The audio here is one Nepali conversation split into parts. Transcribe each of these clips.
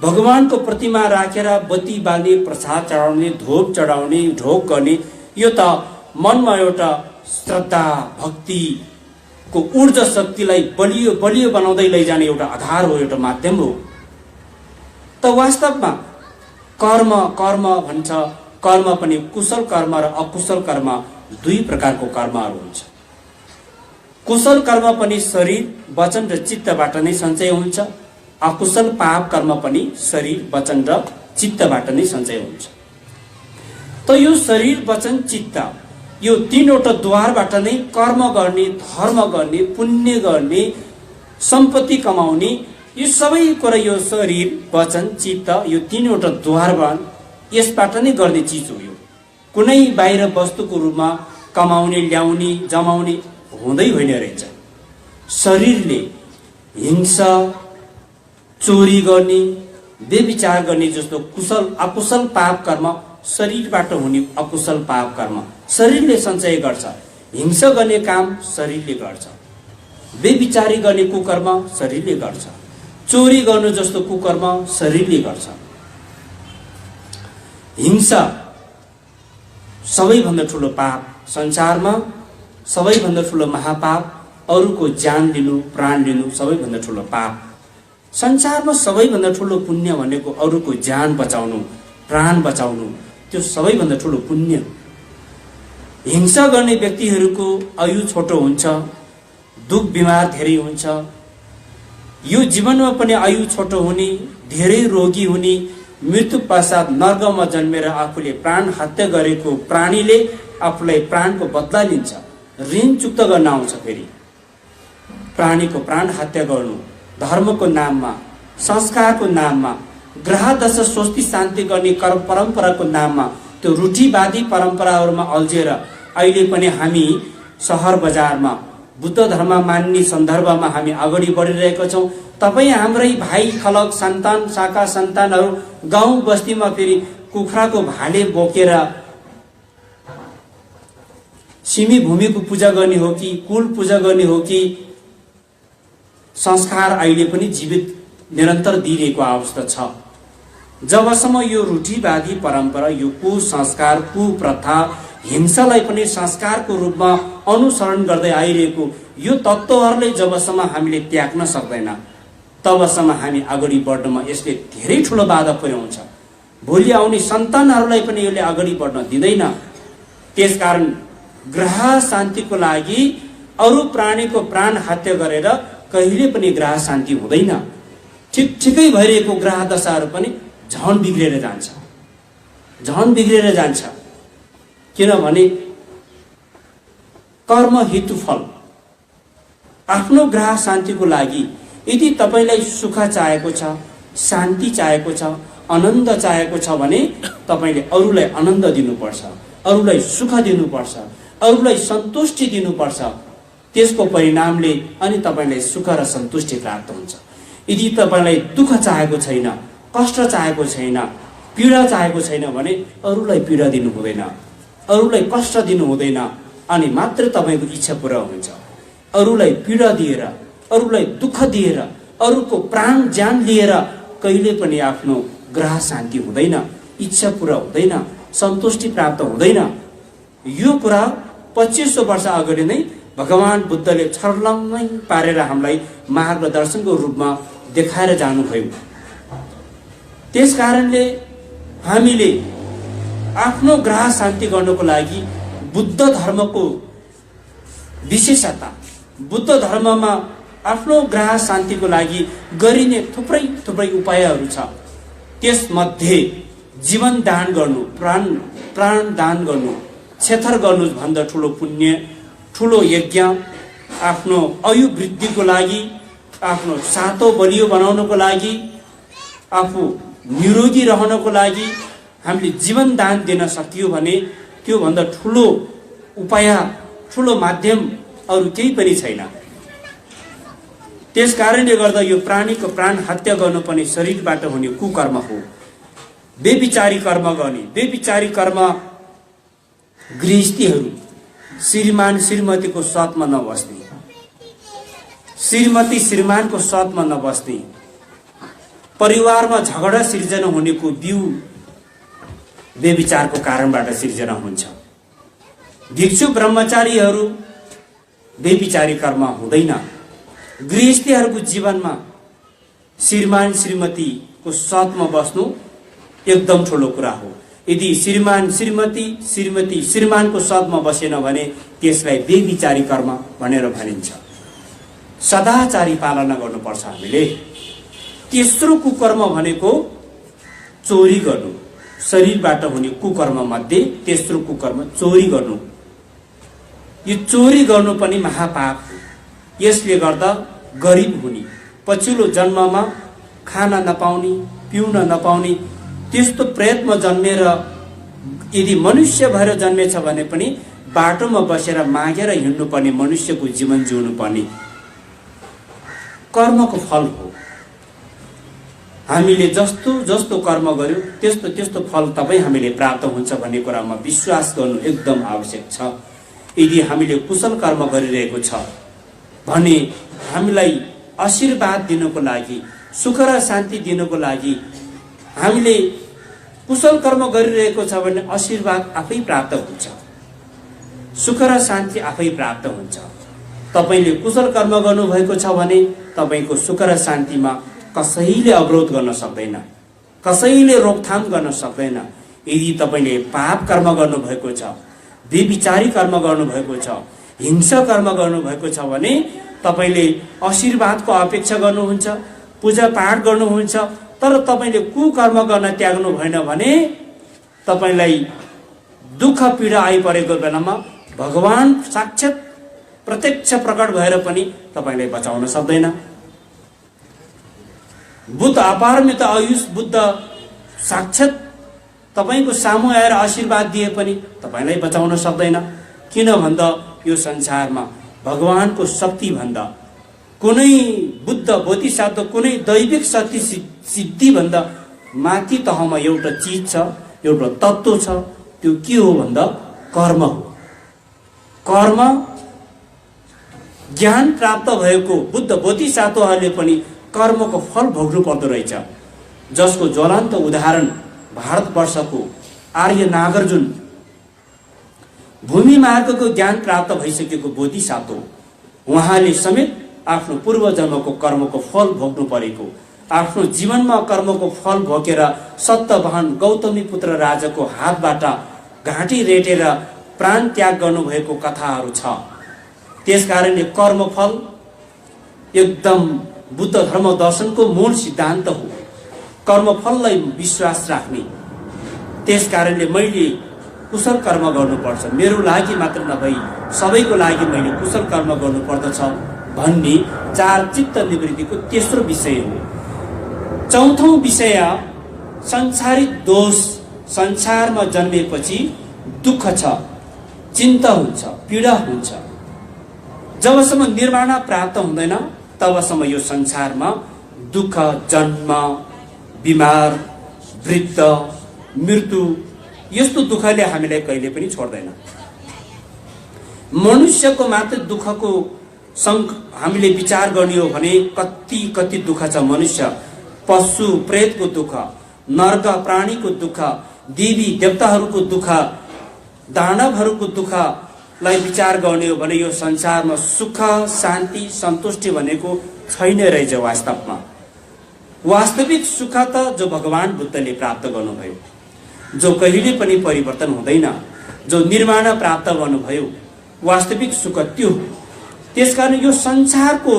भगवानको प्रतिमा राखेर बत्ती बाल्ने, प्रसाद चढाउने, धूप चढाउने, ढोग गर्ने, यो त मनमा एउटा श्रद्धा भक्तिको ऊर्जा शक्तिलाई बलियो बलियो बनाउँदै लैजाने एउटा आधार हो, एउटा माध्यम हो। त वास्तवमा कर्म कर्म भन्छ, कर्म पनि कुशल कर्म र अकुशल कर्म दुई प्रकारको कर्महरू हुन्छ। कुशल कर्म पनि शरीर, वचन र चित्तबाट नै सञ्चय हुन्छ। अकुशल पाप कर्म पनि शरीर, वचन र चित्तबाट नै सञ्चय हुन्छ। त यो शरीर, वचन, चित्त यो तीनवटा द्वारबाट नै कर्म गर्ने, धर्म गर्ने, पुण्य गर्ने, सम्पत्ति कमाउने, यो सबै कुरा यो शरीर, वचन, चित्त यो तीनवटा द्वारबाट यसबाट नै गर्ने चिज हो। यो कुनै बाहिर वस्तुको रूपमा कमाउने, ल्याउने, जमाउने हुँदै होइन रहेछ। शरीरले हिंसा, चोरी गर्ने, व्यभिचार गर्ने जस्तो कुशल अकुशल पाप कर्म शरीरबाट हुने अकुशल पाप कर्म शरीरले सञ्चय गर्छ। हिंसा गर्ने काम शरीरले गर्छ, व्यभिचारी गर्ने कुकर्म शरीरले गर्छ, चोरी गर्नु जस्तो कुकर्म शरीरले गर्छ। हिंसा सबैभन्दा ठुलो पाप संसारमा, सबैभन्दा ठुलो महापाप। अरूको ज्यान लिनु, प्राण लिनु सबैभन्दा ठुलो पाप। संसारमा सबैभन्दा ठुलो पुण्य भनेको अरूको ज्यान बचाउनु, प्राण बचाउनु, त्यो सबैभन्दा ठुलो पुण्य। हिंसा गर्ने व्यक्तिहरूको आयु छोटो हुन्छ, दुख बिमार धेरै हुन्छ। यो जीवनमा पनि आयु छोटो हुने, धेरै रोगी हुने, मृत्यु पश्चात नर्कमा जन्मेर आफूले प्राण हत्या गरेको प्राणीले आफूलाई प्राणको बदला लिन्छ, ऋण चुक्त गर्न आउँछ। फेरि प्राणीको प्राण हत्या गर्नु धर्मको नाममा, संस्कारको नाममा, ग्रह दशा स्वस्ति शान्ति गर्ने कर्म परम्पराको नाममा, त्यो रूढिवादी परम्पराहरूमा अल्झेर अहिले पनि हामी सहर बजारमा बुद्ध धर्म मान्ने सन्दर्भमा हामी अगाडि बढिरहेका छौँ। तपाईँ हाम्रै भाइ खलक सन्तान, शाखा सन्तानहरू गाउँ बस्तीमा फेरि कुखुराको भाले बोकेर सिमी भूमिको पूजा गर्ने हो कि कुल पूजा गर्ने हो कि संस्कार अहिले पनि जीवित निरन्तर दिइरहेको अवस्था छ। जबसम्म यो रूढिवादी परम्परा, यो कुसंस्कार, कुप्रथा, हिंसालाई पनि संस्कारको रूपमा अनुसरण गर्दै आइरहेको यो तत्त्वहरूले जबसम्म हामीले त्याग्न सक्दैन, तबसम्म हामी अगाडि बढ्नमा यसले धेरै ठुलो बाधा पुर्याउँछ। भोलि आउने सन्तानहरूलाई पनि यसले अगाडि बढ्न दिँदैन। त्यसकारण ग्रह शान्तिको लागि अरू प्राणीको प्राण हत्या गरेर कहिले पनि ग्रह शान्ति हुँदैन। ठिकै भइरहेको ग्रह दशाहरू पनि झन बिग्रेर जान्छ, झन बिग्रेर जान्छ। किनभने कर्म हेतु फल। आफ्नो ग्रह शान्तिको लागि यदि तपाईलाई सुख चाहेको छ, शान्ति चाहेको छ, आनन्द चाहेको छ भने तपाईले अरूलाई आनन्द दिनुपर्छ, अरूलाई सुख दिनुपर्छ, अरूलाई सन्तुष्टि दिनुपर्छ। त्यसको परिणामले अनि तपाईलाई सुख र सन्तुष्टि प्राप्त हुन्छ। यदि तपाईलाई दुःख चाहेको छैन, कष्ट चाहेको छैन, पीडा चाहेको छैन भने अरूलाई पीडा दिनु हुँदैन, अरूलाई कष्ट दिनु हुँदैन, अनि मात्र तपाईको इच्छा पूरा हुन्छ। अरूलाई पीडा दिएर, अरूलाई दुःख दिएर, अरूको प्राण ज्यान लिएर कहिले पनि आफ्नो ग्रह शान्ति हुँदैन, इच्छा पूरा हुँदैन, सन्तुष्टि प्राप्त हुँदैन। यो कुरा 2500 वर्ष अगाडि नै भगवान बुद्धले छर्लङ्गै पारेर हामीलाई मार्गदर्शनको रूपमा देखाएर जानुभयो। त्यसकारणले हामीले आफ्नो ग्रह शान्ति गर्नको लागि बुद्ध धर्मको विशेषता, बुद्ध धर्ममा आफ्नो ग्रह शान्तिको लागि गरिने थुप्रै उपायहरू छ। त्यसमध्ये जीवन दान गर्नु, प्राण दान गर्नु, क्षेत्र गर्नु भन्दा ठुलो पुण्य, ठुलो यज्ञ, आफ्नो आयु वृद्धिको लागि, आफ्नो सातो बलियो बनाउनको लागि, आफू निरोगी रहनको लागि हामीले जीवन दान दिन सकियो भने त्यो भन्दा ठुलो उपाय, ठुलो माध्यम अरू केही पनि छैन। त्यसकारणले गर्दा यो प्राणीको प्राण हत्या गर्नु पनि शरीरबाट हुने कुकर्म हो। व्यभिचारी कर्म गर्ने, व्यभिचारी कर्म गृहस्थीहरू श्रीमान श्रीमतीको साथमा नबस्ने, श्रीमती श्रीमानको साथमा नबस्ने, परिवारमा झगडा सिर्जना हुनेको बिउ व्यभिचारको कारणबाट सिर्जना हुन्छ। भिक्षु ब्रह्मचारीहरू व्यभिचारी कर्म हुँदैन। गृहस्थीहरूको जीवनमा श्रीमान श्रीमतीको साथमा बस्नु एकदम ठुलो कुरा हो। यदि श्रीमान श्रीमती श्रीमती श्रीमानको साथमा बसेन भने त्यसलाई व्यभिचारी कर्म भनेर भनिन्छ। सदाचारी पालना गर्नुपर्छ हामीले। तेस्रो कुकर्म भनेको चोरी गर्नु। शरीरबाट हुने कुकर्म मध्ये तेस्रो कुकर्म चोरी गर्नु। यो चोरी गर्नु पनि महापाप हो। यसले गर्दा गरिब हुने, पछिल्लो जन्ममा खाना नपाउने, पिउन नपाउने त्यस्तो प्रेतमा जन्मेर यदि मनुष्य भएर जन्मेछ भने पनि बाटोमा बसेर मागेर हिँड्नुपर्ने मनुष्यको जीवन जिउनु पर्ने कर्मको फल हो। हामीले जस्तो जस्तो कर्म गर्यो त्यस्तो त्यस्तो फल तपाईँ हामीले प्राप्त हुन्छ भन्ने कुरामा विश्वास गर्नु एकदम आवश्यक छ। यदि हामीले कुशल कर्म गरिरहेको छ भने हामीलाई आशीर्वाद दिनको लागि, सुख र शान्ति दिनको लागि हामीले कुशल कर्म गरिरहेको छ भने आशीर्वाद आफै प्राप्त हुन्छ, सुख र शान्ति आफै प्राप्त हुन्छ। तपाईले कुशल कर्म गर्नुभएको छ भने तपाईको सुख र शान्तिमा कसैले अवरोध गर्न सक्दैन, कसैले रोकथाम गर्न सक्दैन। यदि तपाईले पाप कर्म गर्नुभएको छ, व्यभिचारी कर्म गर्नुभएको छ, हिंसा कर्म गर्नुभएको छ भने तपाईले आशीर्वादको अपेक्षा गर्नुहुन्छ, पूजा पाठ गर्नुहुन्छ, तर तपाईले कुकर्म गर्न त्याग्नु भएन भने तपाईलाई दुःख पीडा आइपरेको बेलामा भगवान साक्षात प्रत्यक्ष प्रकट भएर पनि तपाईलाई बचाउन सक्दैन। बुद्ध अपारमित आयुष बुद्ध साक्षात तपाईको सामु आएर आशीर्वाद दिए पनि तपाईलाई बचाउन सक्दैन। किन भन्दा यो संसारमा भगवानको शक्ति भन्दा कुनै बुद्ध बोधिसत्व कुनै दैविक शक्ति सिद्धि भन्दा माथि तहमा एउटा चीज छ, एउटा तत्त्व छ। त्यो के हो भन्दा कर्म हो। कर्म ज्ञान प्राप्त भएको बुद्ध बोधिसत्वहरूले पनि कर्मको फल भोग्नु पर्दो रहेछ। जसको ज्वलन्त उदाहरण भारतवर्षको आर्य नागार्जुन, भूमि मार्गको ज्ञान प्राप्त भइसकेको बोधिसत्व, उहाँले समेत आफ्नो पूर्व जन्मको कर्मको फल भोग्नु परेको, आफ्नो जीवनमा कर्मको फल भोगेर सत्यवाहन गौतमी पुत्र राजाको हातबाट घाँटी रेटेर प्राण त्याग गर्नुभएको कथाहरू छ। त्यसकारणले कर्मफल एकदम बुद्ध धर्म दर्शनको मूल सिद्धान्त हो, कर्मफललाई विश्वास राख्ने। त्यसकारणले मैले कुशल कर्म गर्नुपर्छ, मेरो लागि मात्र नभई सबैको लागि मैले कुशल कर्म गर्नुपर्दछ भन्ने चार चित्त निवृत्तिको तेस्रो विषय हो। चौथौं विषय संसारिक दोष। संसारमा जन्मेपछि दुःख छ, चिन्ता हुन्छ, पीडा हुन्छ। जबसम्म निर्वाण प्राप्त हुँदैन तबसम्म यो संसारमा दुःख, जन्म, बिमार, वृद्ध, मृत्यु यस्तो दुःखले हामीलाई कहिले पनि छोड्दैन। मनुष्यको मात्र दुःखको हामीले विचार गर्ने हो भने कति कति दुःख छ। मनुष्य, पशु प्रेतको दुःख, नर्क प्राणीको दुःख, देवी देवताहरूको दुःख, दानवहरूको दुःखलाई विचार गर्ने हो भने यो संसारमा सुख, शान्ति, सन्तुष्टि भनेको छैन रहेछ। वास्तवमा वास्तविक सुख त जो भगवान बुद्धले प्राप्त गर्नुभयो, जो कहिले पनि परिवर्तन हुँदैन, जो निर्वाण प्राप्त गर्नुभयो, वास्तविक सुख त्यो हो। त्यसकारण यो संसारको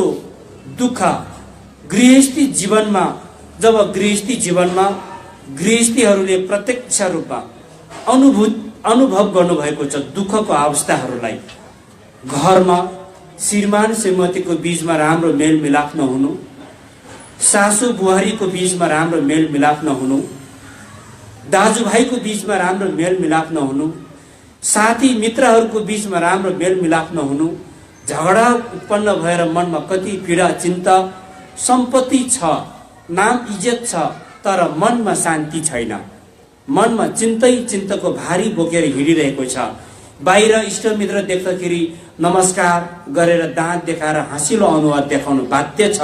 दुःख गृहस्थी जीवनमा, जब गृहस्थी जीवनमा गृहस्थीहरूले प्रत्यक्ष रूपमा अनुभव गर्नुभएको छ दुःखको अवस्थाहरूलाई, घरमा श्रीमान श्रीमतीको बीचमा राम्रो मेलमिलाप नहुनु, सासू बुहारीको बीचमा राम्रो मेलमिलाप नहुनु, दाजुभाइको बीचमा राम्रो मेलमिलाप नहुनु, साथी मित्रहरूको बीचमा राम्रो मेलमिलाप नहुनु, झगडा उत्पन्न भएर मनमा कति पीडा, चिन्ता, सम्पत्ति छ, नाम इज्जत छ, तर मनमा शान्ति छैन। मनमा चिन्तको भारी बोकेर हिँडिरहेको छ। बाहिर इष्टमित्र देख्दाखेरि नमस्कार गरेर दाँत देखाएर हाँसिलो अनुहार देखाउनु बाध्य छ,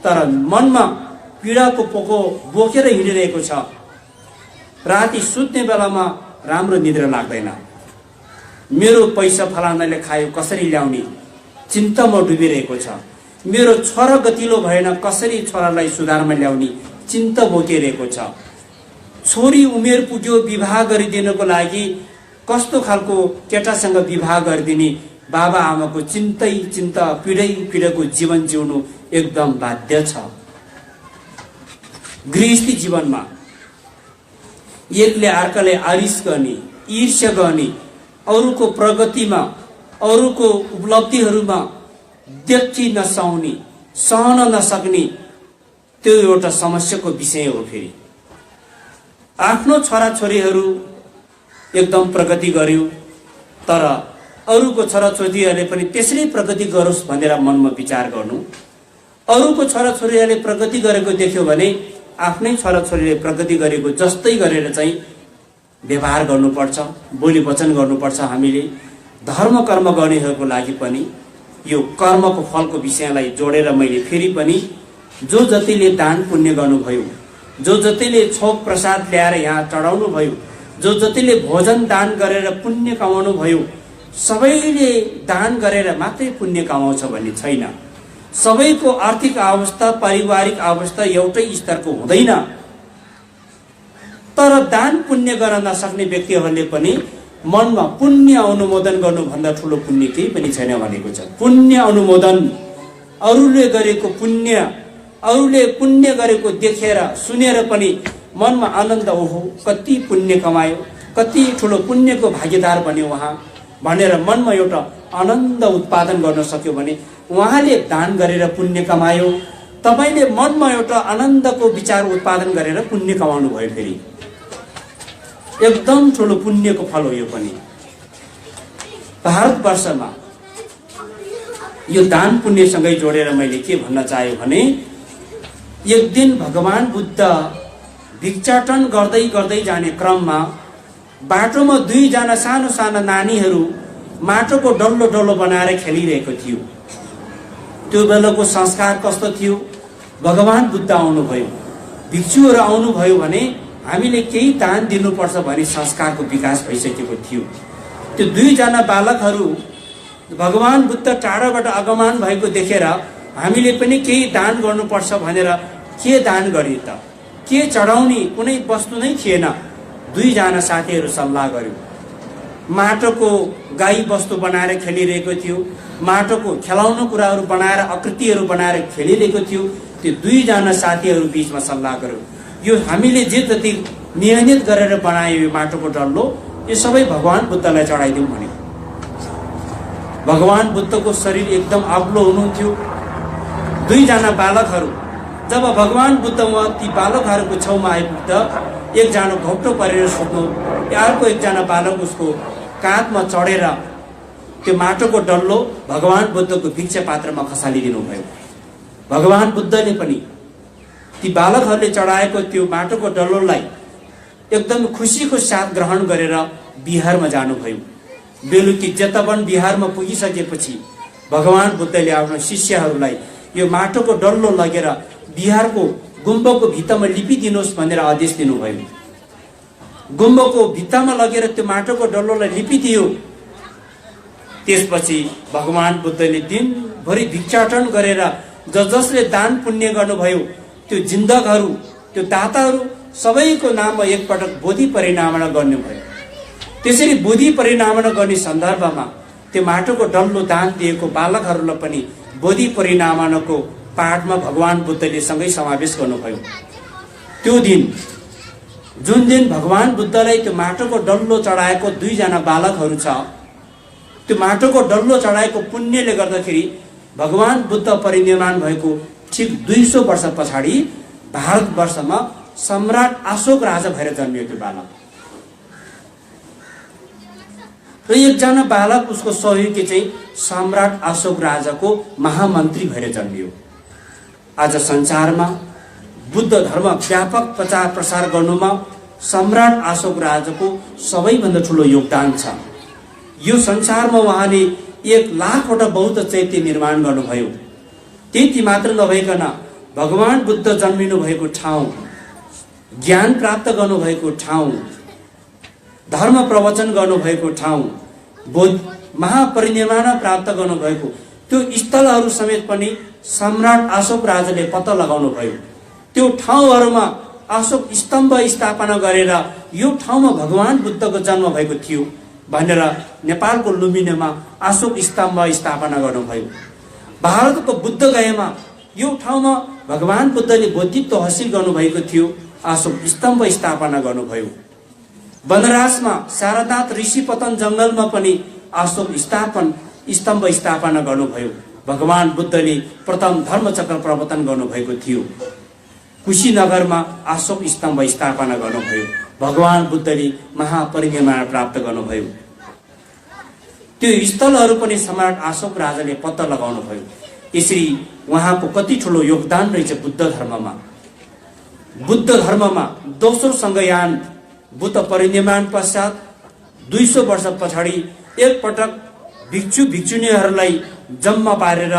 तर मनमा पीडाको पोको बोकेर हिँडिरहेको छ। राति सुत्ने बेलामा राम्रो निद्रा लाग्दैन। मेरो पैसा फलानाले खायो कसरी ल्याउने चिन्तामा डुबिरहेको छ। मेरो छोरा गतिलो भएन कसरी छोरालाई सुधारमा ल्याउने चिन्ता बोकिरहेको छ। छोरी उमेर पुग्यो विवाह गरिदिनको लागि कस्तो खालको केटासँग विवाह गरिदिने बाबा आमाको चिन्ता पीडाको जीवन जिउनु एकदम बाध्य छ। गृहस्थी जीवनमा एकले अर्काले आरिस गर्ने, ईर्ष्या गर्ने, अरूको प्रगतिमा अरूको उपलब्धिहरूमा देखि नसक्ने, सहन नसक्ने त्यो एउटा समस्याको विषय हो। फेरि आफ्नो छोराछोरीहरू एकदम प्रगति गर्यो तर अरूको छोराछोरीहरूले पनि त्यसरी प्रगति गरोस् भनेर मनमा विचार गर्नु। अरूको छोराछोरीहरूले प्रगति गरेको देख्यो भने आफ्नै छोराछोरीले प्रगति गरेको जस्तै गरेर चाहिँ व्यवहार गर्नुपर्छ, बोली वचन गर्नुपर्छ। हामीले धर्म कर्म गर्नेहरूको लागि पनि यो कर्मको फलको विषयलाई जोडेर मैले फेरि पनि जो जतिले दान पुण्य गर्नुभयो, जो जतिले छोप प्रसाद ल्याएर यहाँ चढाउनु भयो, जो जतिले भोजन दान गरेर पुण्य कमाउनु भयो, सबैले दान गरेर मात्रै पुण्य कमाउँछ भन्ने छैन। सबैको आर्थिक अवस्था, पारिवारिक अवस्था एउटै स्तरको हुँदैन। तर दान पुण्य गर्न नसक्ने व्यक्तिहरूले पनि मनमा पुण्य अनुमोदन गर्नुभन्दा ठुलो पुण्य केही पनि छैन भनेको छ। पुण्य अनुमोदन, अरूले गरेको पुण्य, अरूले पुण्य गरेको देखेर सुनेर पनि मनमा आनन्द, ओहो कति पुण्य कमायो, कति ठुलो पुण्यको भागीदार बन्यो उहाँ भनेर मनमा एउटा आनन्द उत्पादन गर्न सक्यो भने उहाँले दान गरेर पुण्य कमायो। तपाईले मनमा एउटा आनन्दको विचार उत्पादन गरेर पुण्य कमाउनु भयो। फेरि एकदम ठुलो पुण्यको फल हो यो पनि। भारतवर्षमा यो दान पुण्यसँगै जोडेर मैले के भन्न चाहे भने एक दिन भगवान बुद्ध भिक्षाटन गर्दै गर्दै जाने क्रममा बाटोमा दुईजना सानो साना नानीहरू माटोको डल्लो डल्लो बनाएर खेलिरहेको थियो। त्यो बेलाको संस्कार कस्तो थियो? भगवान बुद्ध आउनुभयो, भिक्षुहरू आउनुभयो भने हामीले केही दान दिनुपर्छ भन्ने संस्कारको विकास भइसकेको थियो। त्यो दुईजना बालकहरू भगवान बुद्ध टाढाबाट आगमन भएको देखेर हामीले पनि केही दान गर्नुपर्छ भनेर के दान गरे त? के चढाउने कुनै वस्तु नै थिएन। दुईजना साथीहरू सल्लाह गर्यो। माटोको गाई वस्तु बनाएर खेलिरहेको थियो, माटोको खेलाउनु कुराहरू बनाएर आकृतिहरू बनाएर खेलिरहेको थियो। त्यो दुईजना साथीहरू बीचमा सल्लाह गर्यो, यो हामीले जे जति नियमित गरेर बनायो यो माटोको डल्लो, यो सबै भगवान बुद्धलाई चढाइदिउँ भन्यो। भगवान बुद्धको शरीर एकदम अग्लो हुनुहुन्थ्यो। दुईजना बालकहरू जब भगवान बुद्ध उहाँ ती बालकहरूको छेउमा आइपुग्दा एकजना घोप्टो परेर सुत्नु, अर्को एकजना बालक उसको काँधमा चढेर त्यो माटोको डल्लो भगवान बुद्धको भिक्षा पात्रमा खसालिदिनु भयो। भगवान बुद्धले पनि ती बालकहरूले चढाएको त्यो माटोको डल्लोलाई एकदम खुसीको साथ ग्रहण गरेर बिहारमा जानुभयो। बेलुकी जेतवन बिहारमा पुगिसकेपछि भगवान बुद्धले आफ्नो शिष्यहरूलाई यो माटोको डल्लो लगेर बिहारको गुम्बको भित्तामा लिपिदिनुहोस् भनेर आदेश दिनुभयो। गुम्बको भित्तामा लगेर त्यो माटोको डल्लोलाई लिपिदियो। त्यसपछि भगवान बुद्धले दिनभरि भिक्षाटन गरेर जसले दान पुण्य गर्नुभयो त्यो जिन्दकहरू, त्यो दाताहरू सबैको नाममा एकपटक बोधि परिनामना गर्नुभयो। त्यसरी बोधि परिनामना गर्ने सन्दर्भमा त्यो माटोको डल्लो दान दिएको बालकहरूलाई पनि बोधि परिनामनाको पाठमा भगवान बुद्धले सँगै समावेश गर्नुभयो। त्यो दिन जुन दिन भगवान बुद्धलाई त्यो माटोको डल्लो चढाएको दुईजना बालकहरू छ, त्यो माटोको डल्लो चढाएको पुण्यले गर्दाखेरि भगवान बुद्ध परिनिर्वाण भएको ठिक 200 वर्ष पछाडि भारतवर्षमा सम्राट अशोक राजा भएर जन्मियो त्यो बालक। र एकजना बालक उसको सहयोगी चाहिँ सम्राट अशोक राजाको महामन्त्री भएर जन्मियो। आज संसारमा बुद्ध धर्म व्यापक प्रचार प्रसार गर्नुमा सम्राट अशोक राजाको सबैभन्दा ठुलो योगदान छ। यो संसारमा उहाँले 1 लाखवटा बौद्ध चैत्य निर्माण गर्नुभयो। त्यति मात्र नभइकन भगवान बुद्ध जन्मिनु भएको ठाउँ, ज्ञान प्राप्त गर्नुभएको ठाउँ, धर्म प्रवचन गर्नुभएको ठाउँ, महापरिनिर्वाण प्राप्त गर्नुभएको त्यो स्थलहरू समेत पनि सम्राट अशोक राजाले पत्ता लगाउनु भयो। त्यो ठाउँहरूमा अशोक स्तम्भ स्थापना गरेर यो ठाउँमा भगवान बुद्धको जन्म भएको थियो भनेर नेपालको लुम्बिनीमा अशोक स्तम्भ स्थापना गर्नुभयो। भारतको बुद्धगयामा यो ठाउँमा भगवान बुद्धले बुद्धित्व हासिल गर्नुभएको थियो, अशोक स्तम्भ स्थापना गर्नुभयो। बनराजमा सारनाथ ऋषिपतन जङ्गलमा पनि अशोक स्तम्भ स्थापना गर्नुभयो। भगवान बुद्धले प्रथम धर्मचक्र प्रवर्तन गर्नुभएको थियो। कुशीनगरमा अशोक स्तम्भ स्थापना गर्नुभयो। भगवान बुद्धले महापरिनिर्वाण प्राप्त गर्नुभयो। त्यो स्थलहरू पनि सम्राट अशोक राजाले पत्ता लगाउनु भयो। यसरी उहाँको कति ठुलो योगदान रहेछ बुद्ध धर्ममा। बुद्ध धर्ममा दोस्रो सङ्घयान बुद्ध परिनिर्वाण पश्चात 200 वर्ष पछाडि एकपटक भिक्षु भिक्षुणीहरूलाई जम्मा पारेर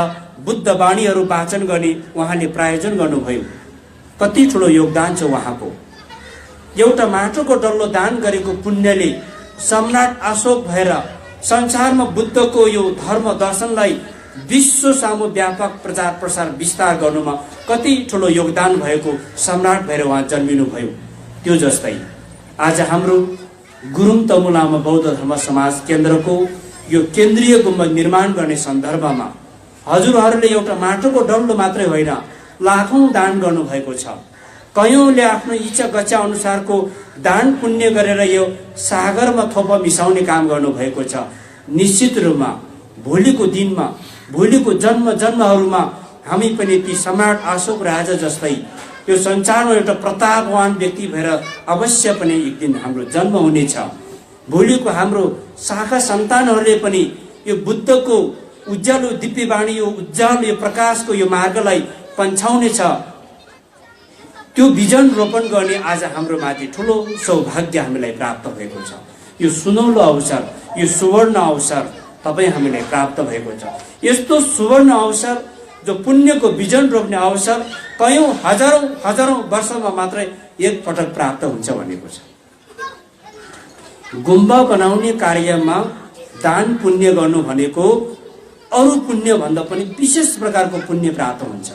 बुद्ध वाणीहरू वाचन गर्ने उहाँले प्रायोजन गर्नुभयो। कति ठुलो योगदान छ उहाँको। एउटा माटोको डल्लो दान गरेको पुण्यले सम्राट अशोक भएर संसारमा बुद्धको यो धर्म दर्शनलाई विश्व सामु व्यापक प्रचार प्रसार विस्तार गर्नुमा कति ठुलो योगदान भएको सम्राट भएर उहाँ जन्मिनु भयो। त्यो जस्तै आज हाम्रो गुरुङ तमु लामा बौद्ध धर्म समाज केन्द्रको यो केन्द्रीय गुम्बद निर्माण गर्ने सन्दर्भमा हजुरहरूले एउटा माटोको डल्लो मात्रै होइन, लाखौं दान गर्नुभएको छ। कयौंले आफ्नो इच्छा गच्छा अनुसारको दान पुण्य गरेर यो सागरमा थोपा मिसाउने काम गर्नुभएको छ। निश्चित रूपमा भोलिको दिनमा, भोलिको जन्महरूमा हामी पनि ती सम्राट अशोक राजा जस्तै यो संसारमा एउटा प्रतापवान व्यक्ति भएर अवश्य पनि एक दिन हाम्रो जन्म हुनेछ। भोलिको हाम्रो शाखा सन्तानहरूले पनि यो बुद्धको उज्यालो दिव्यवाणी, यो उज्यालो यो प्रकाशको यो मार्गलाई पन्छाउनेछ। त्यो बिजन रोपण गर्ने आज हाम्रो माथि ठुलो सौभाग्य हामीलाई प्राप्त भएको छ। यो सुनौलो अवसर, यो सुवर्ण अवसर तपाईँ हामीलाई प्राप्त भएको छ। यस्तो सुवर्ण अवसर, जो पुण्यको बिजन रोप्ने अवसर कयौं हजारौं वर्षमा मात्रै एक पटक प्राप्त हुन्छ भनेको छ। गुम्बा बनाउने कार्यमा दान पुण्य गर्नु भनेको अरू पुण्य भन्दा पनि विशेष प्रकारको पुण्य प्राप्त हुन्छ।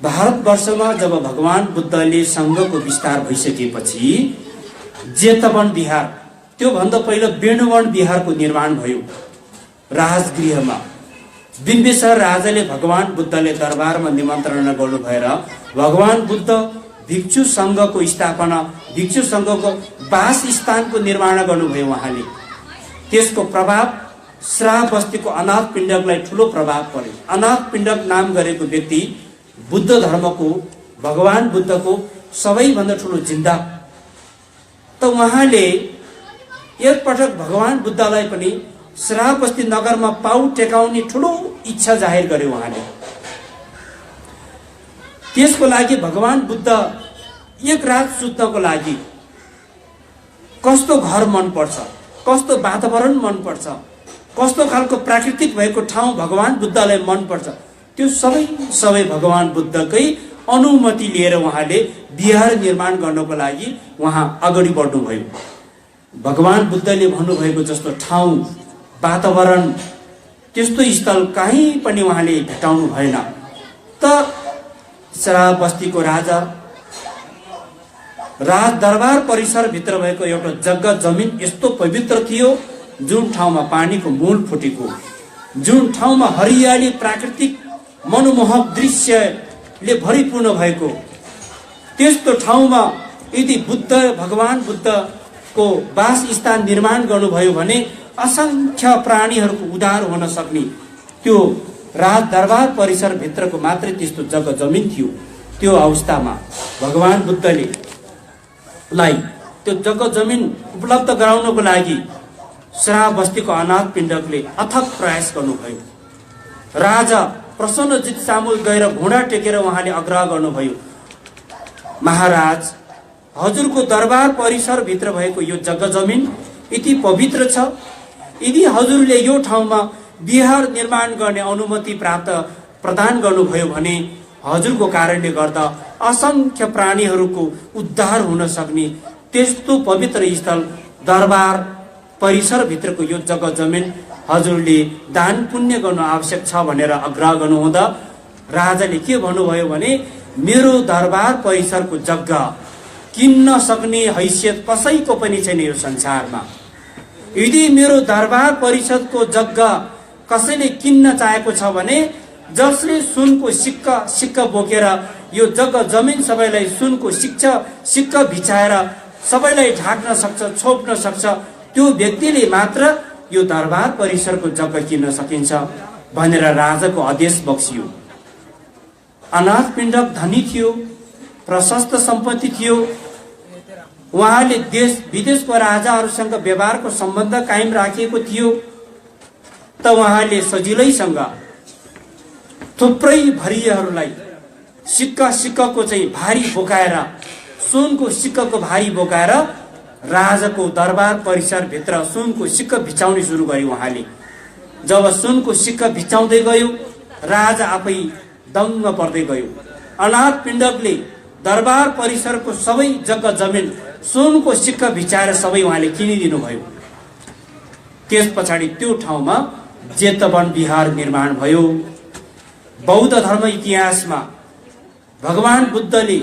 भारतवर्षमा जब भगवान बुद्धले सङ्घको विस्तार भइसकेपछि जेतवन बिहार, त्यो भन्दा पहिला वेणुवन बिहारको निर्माण भयो। राजगृहमा बिम्बिसार राजाले भगवान बुद्धले दरबारमा निमन्त्रणा गर्नु भएर भगवान बुद्ध भिक्षु सङ्घको स्थापना, भिक्षु सङ्घको वास स्थानको निर्माण गर्नुभयो उहाँले। त्यसको प्रभाव श्रावस्तीको अनाथ पिण्डकलाई ठुलो प्रभाव पर्यो। अनाथ पिण्डक नाम गरेको व्यक्ति बुद्ध धर्मको, भगवान बुद्धको सबैभन्दा ठुलो जिन्दा। त उहाँले एकपटक भगवान बुद्धलाई पनि श्रावस्ती नगरमा पाउ टेकाउने ठुलो इच्छा जाहेर गरे उहाँले। त्यसको लागि भगवान बुद्ध एक रात सुत्नको लागि कस्तो घर मन पर्छ, कस्तो वातावरण मन पर्छ, कस्तो खालको प्राकृतिक भएको ठाउँ भगवान बुद्धलाई मन पर्छ, त्यो सबै भगवान बुद्धकै अनुमति लिएर उहाँले विहार निर्माण गर्नको लागि उहाँ अगाडि बढ्नुभयो। भगवान बुद्धले भन्नुभएको जस्तो ठाउँ, वातावरण, त्यस्तो स्थल कहीँ पनि उहाँले भेटाउनु भएन। त श्रावस्तीको राजा राज दरबार परिसर भित्र भएको एउटा जग्गा जमिन यस्तो पवित्र थियो, जुन ठाउँमा पानीको मूल फुटेको, जुन ठाउँमा हरियाली प्राकृतिक मनोमोहक दृश्यले भरिपूर्ण भएको, त्यस्तो ठाउँमा यदि भगवान बुद्धको वास स्थान निर्माण गर्नुभयो भने असंख्य प्राणीहरूको उद्धार हुन सक्ने त्यो राज दरबार परिसर भित्रको मात्रै त्यस्तो जग्गा जमिन थियो। त्यो अवस्थामा भगवान बुद्धले त्यो जग्गा जमिन उपलब्ध गराउनको लागि श्रावस्तीको अनाथ पिण्डकले अथक प्रयास गर्नुभयो। राजा प्रसन्नजित सामु गएर घुँडा टेकेर उहाँले आग्रह गर्नुभयो, महाराज, हजुरको दरबार परिसर भित्र भएको यो जग्गा जमिन यति पवित्र छ, यदि हजुरले यो ठाउँमा विहार निर्माण गर्ने अनुमति प्रदान गर्नुभयो भने हजुरको कारणले गर्दा असंख्य प्राणीहरूको उद्धार हुन सक्ने त्यस्तो पवित्र स्थल दरबार परिसरभित्रको यो जग्गा जमिन हजुरले दान पुण्य गर्नु आवश्यक छ भनेर आग्रह गर्नुहुँदा राजाले के भन्नुभयो भने मेरो दरबार परिसरको जग्गा किन्न सक्ने हैसियत कसैको पनि छैन यो संसारमा। यदि मेरो दरबार परिषदको जग्गा कसैले किन्न चाहेको छ भने जसले सुनको सिक्का बोकेर यो जग्गा जमिन सबैलाई सुनको सिक्का भिचाएर सबैलाई ढाक्न सक्छ, छोप्न सक्छ, त्यो व्यक्तिले मात्र यो दरबार परिसरको जग्गा किन्न सकिन्छ भनेर राजाको आदेश बक्सियो। अनाथ पिण्डक धनी थियो, प्रशस्त सम्पत्ति थियो। उहाँले देश विदेशको राजाहरूसँग व्यवहारको सम्बन्ध कायम राखिएको थियो। त उहाँले सजिलैसँग थुप्रै भरियाहरूलाई सिक्काको चाहिँ भारी बोकाएर, सुनको सिक्काको भारी बोकाएर राजाको दरबार परिसरभित्र सुनको सिक्का भिचाउने सुरु गर्यो उहाँले। जब सुनको सिक्का भिचाउँदै गयो राजा आफै दङ्ग पर्दै गयो। अनाथ पिण्डकले दरबार परिसरको सबै जग्गा जमिन सुनको सिक्का भिचाएर सबै उहाँले किनिदिनु भयो। त्यस पछाडि त्यो ठाउँमा जेतवन विहार निर्माण भयो। बौद्ध धर्म इतिहासमा भगवान बुद्धले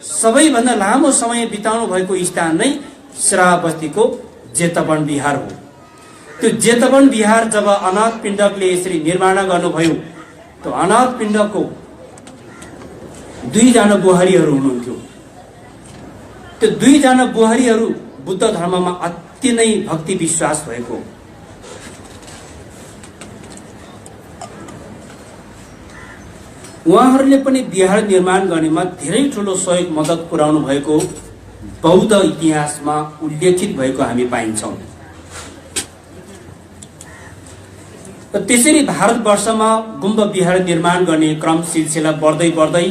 सबैभन्दा लामो समय बिताउनु भएको स्थान नै श्रावस्तीको जेतवन विहार हो। त्यो जेतवन विहार जब अनाथ पिण्डकले यसरी निर्माण गर्नुभयो त अनाथ पिण्डकको दुईजना बुहारीहरू हुनुहुन्थ्यो। त्यो दुईजना बुहारीहरू बुद्ध धर्ममा अति नै भक्ति विश्वास भएको। उहाँहरूले पनि विहार निर्माण गर्नेमा धेरै ठुलो सहयोग मद्दत पुर्याउनु भएको बौद्ध इतिहासमा उल्लेखित भएको हामी पाइन्छौँ। त्यसरी भारतवर्षमा गुम्बा विहार निर्माण गर्ने क्रम सिलसिला बढ्दै बढ्दै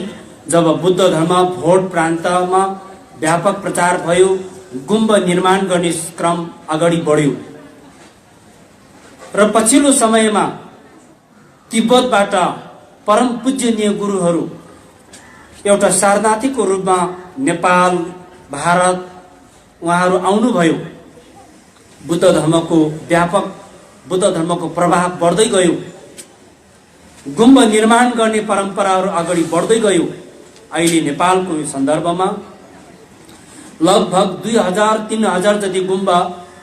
जब बुद्ध धर्म भोट प्रान्तमा व्यापक प्रचार भयो, गुम्बा निर्माण गर्ने क्रम अगाडि बढ्यो र पछिल्लो समयमा तिब्बतबाट परम पूजनीय गुरुहरू एउटा शरणार्थीको रूपमा नेपाल, भारत उहाँहरू आउनुभयो। बुद्ध धर्मको प्रभाव बढ्दै गयो। गुम्बा निर्माण गर्ने परम्पराहरू अगाडि बढ्दै गयो। अहिले नेपालको सन्दर्भमा लगभग 2000-3000 जति गुम्बा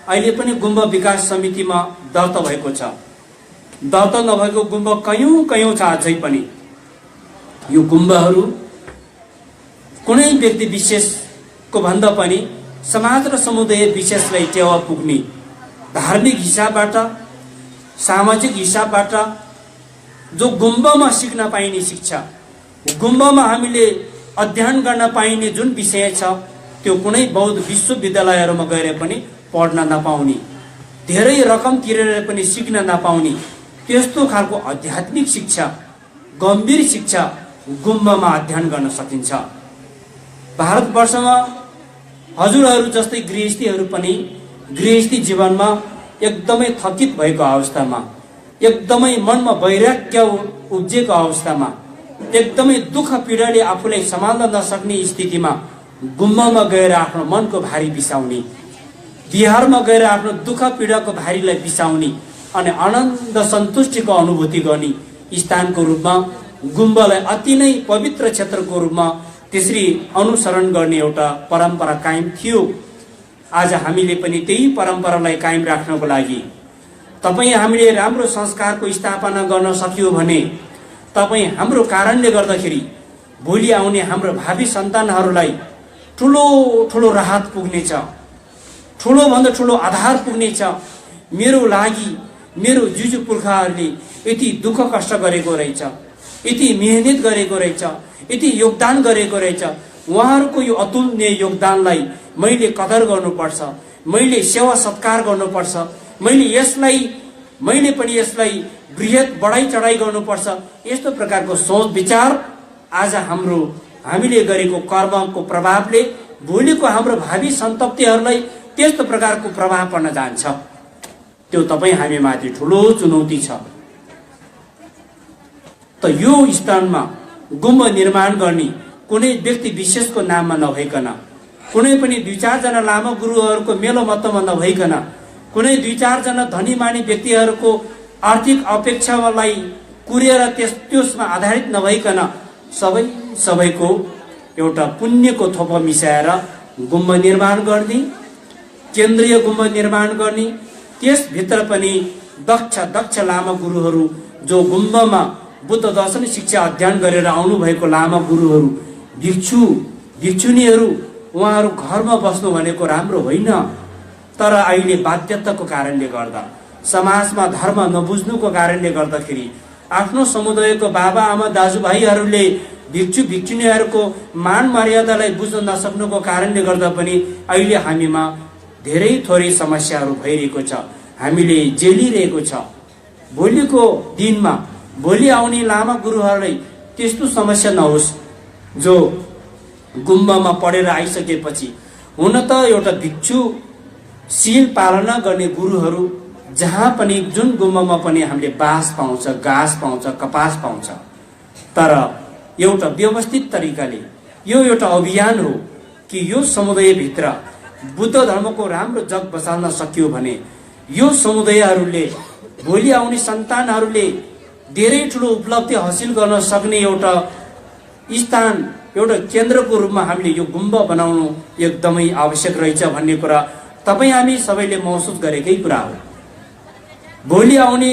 अहिले पनि गुम्बा विकास समितिमा दर्ता भएको छ। दर्ता नभएको गुम्बा कयौं छ अझै पनि। यो गुम्बाहरू कुनै व्यक्ति विशेषको भन्दा पनि समाज र समुदाय विशेषलाई टेवा पुग्ने धार्मिक हिसाबबाट, सामाजिक हिसाबबाट जो गुम्बामा सिक्न पाइने शिक्षा, गुम्बामा हामीले अध्ययन गर्न पाइने जुन विषय छ त्यो कुनै बौद्ध विश्वविद्यालयहरूमा गएर पनि पढ्न नपाउने, धेरै रकम तिरेर पनि सिक्न नपाउने त्यस्तो खालको आध्यात्मिक शिक्षा, गम्भीर शिक्षा गुम्बामा अध्ययन गर्न सकिन्छ। भारतवर्षमा हजुरहरू जस्तै गृहस्थीहरू पनि गृहस्थी जीवनमा एकदमै थकित भएको अवस्थामा, एकदमै मनमा वैराग्य उब्जेको अवस्थामा, एकदमै दुःख पीडाले आफूलाई सम्हाल्न नसक्ने स्थितिमा गुम्बामा गएर आफ्नो मनको भारी बिसाउने, बिहारमा गएर आफ्नो दुःख पीडाको भारीलाई बिसाउने अनि आनन्द सन्तुष्टिको अनुभूति गर्ने स्थानको रूपमा गुम्बालाई अति नै पवित्र क्षेत्रको रूपमा त्यसरी अनुसरण गर्ने एउटा परम्परा कायम थियो। आज हामीले पनि त्यही परम्परालाई कायम राख्नको लागि तपाईँ हामीले राम्रो संस्कारको स्थापना गर्न सक्यो भने तपाईँ हाम्रो कारणले गर्दाखेरि भोलि आउने हाम्रो भावी सन्तानहरूलाई ठुलो ठुलो राहत पुग्नेछ, ठुलो भन्दा ठुलो आधार पुग्नेछ। मेरो लागि मेरो जुजु पुर्खाहरूले यति दुःख कष्ट गरेको रहेछ, यति मेहनत गरेको रहेछ, यति योगदान गरेको रहेछ, उहाँहरूको यो अतुलनीय योगदानलाई मैले कदर गर्नुपर्छ, मैले सेवा सत्कार गर्नुपर्छ, मैले पनि यसलाई बृहत बढाइ चढाइ गर्नुपर्छ। यस्तो प्रकारको सोच विचार आज हामीले गरेको कर्मको प्रभावले भोलिको हाम्रो भावी सन्ततिहरूलाई त्यस्तो प्रकारको प्रभाव पर्न जान्छ। त्यो तपाईँ हामीमाथि ठुलो चुनौती छ। त यो स्थानमा गुम्ब निर्माण गर्ने कुनै व्यक्ति विशेषको नाममा नभइकन, कुनै पनि 2-4 जना लामा गुरुहरूको मेलो मतमा नभइकन, कुनै 2-4 जना धनीमानी व्यक्तिहरूको आर्थिक अपेक्षालाई कुरेर त्यसमा आधारित नभइकन सबैको एउटा पुण्यको थोपा मिसाएर गुम्ब निर्माण गर्ने, केन्द्रीय गुम्ब निर्माण गर्ने, त्यसभित्र पनि दक्ष लामा गुरुहरू जो गुम्बमा बुद्ध दर्शन शिक्षा अध्ययन गरेर आउनुभएको लामा गुरुहरू, भिक्षुनीहरू, उहाँहरू घरमा बस्नु भनेको राम्रो होइन। तर अहिले बाध्यताको कारणले गर्दा, समाजमा धर्म नबुझ्नुको कारणले गर्दाखेरि, आफ्नो समुदायको बाबा आमा दाजुभाइहरूले भिक्षुनीहरूको मान मर्यादालाई बुझ्न नसक्नुको कारणले गर्दा पनि अहिले हामीमा धेरै थोरै समस्याहरू भइरहेको छ, हामीले जेलिरहेको छ। भोलिको दिनमा भोलि आउने लामा गुरुहरूलाई त्यस्तो समस्या नहोस् जो गुम्बमा पढेर आइसकेपछि। हुन त एउटा भिक्षुशील पालना गर्ने गुरुहरू जहाँ पनि, जुन गुम्बमा पनि हामीले बाँस पाउँछ, घाँस पाउँछ, कपास पाउँछ। तर एउटा व्यवस्थित तरिकाले यो एउटा अभियान हो कि यो समुदायभित्र बुद्ध धर्मको राम्रो जग बसाल्न सकियो भने यो समुदायहरूले, भोलि आउने सन्तानहरूले धेरै ठुलो उपलब्धि हासिल गर्न सक्ने एउटा स्थान, एउटा केन्द्रको रूपमा हामीले यो गुम्ब बनाउनु एकदमै आवश्यक रहेछ भन्ने कुरा तपाईँ हामी सबैले महसुस गरेकै कुरा हो। भोलि आउने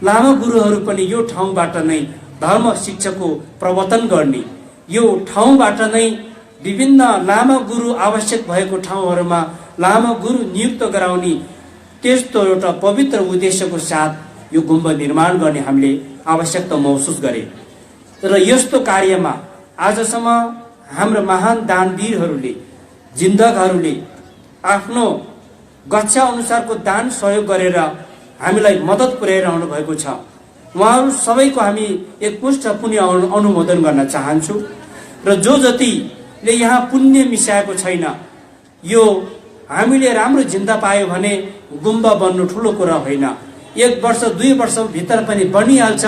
लामा गुरुहरू पनि यो ठाउँबाट नै धर्म शिक्षाको प्रवर्तन गर्ने, यो ठाउँबाट नै विभिन्न लामा गुरु आवश्यक भएको ठाउँहरूमा लामा गुरु नियुक्त गराउने, त्यस्तो एउटा पवित्र उद्देश्यको साथ यो गुम्ब निर्माण गर्ने हामीले आवश्यकता महसुस गरे। र यस्तो कार्यमा आजसम्म हाम्रो महान दानवीरहरूले, जिन्दकहरूले आफ्नो गच्छा अनुसारको दान सहयोग गरेर हामीलाई मद्दत पुर्याइरहनु भएको छ। उहाँहरू सबैको हामी एकमुष्ट पुण्य अनुमोदन गर्न चाहन्छु। र जो जतिले यहाँ पुण्य मिसाएको छैन, यो हामीले राम्रो जिन्दा पायो भने गुम्ब बन्नु ठुलो कुरा होइन। 1 वर्ष 2 वर्ष भित्र पनि बनिहाल्छ।